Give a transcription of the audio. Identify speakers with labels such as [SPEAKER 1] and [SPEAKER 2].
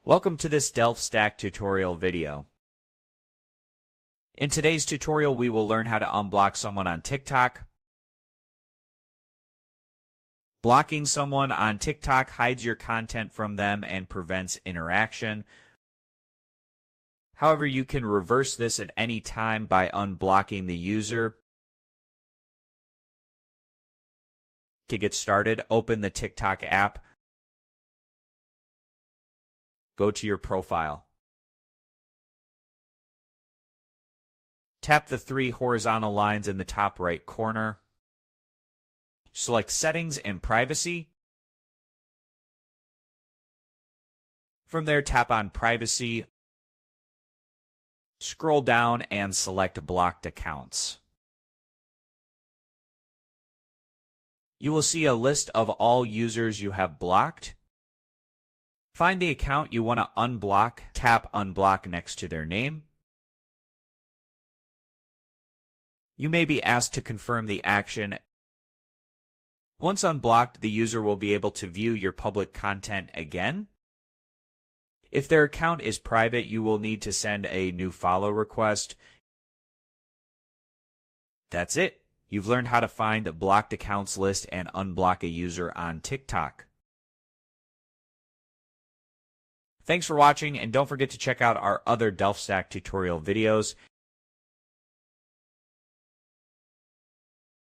[SPEAKER 1] Welcome to this DelftStack tutorial video. In today's tutorial, we will learn how to unblock someone on TikTok. Blocking someone on TikTok hides your content from them and prevents interaction. However, you can reverse this at any time by unblocking the user. To get started, open the TikTok app. Go to your profile. Tap the three horizontal lines in the top right corner. Select Settings and Privacy. From there, tap on Privacy. Scroll down and select Blocked Accounts. You will see a list of all users you have blocked. Find the account you want to unblock, tap Unblock next to their name. You may be asked to confirm the action. Once unblocked, the user will be able to view your public content again. If their account is private, you will need to send a new follow request. That's it. You've learned how to find a blocked accounts list and unblock a user on TikTok. Thanks for watching, and don't forget to check out our other DelftStack tutorial videos.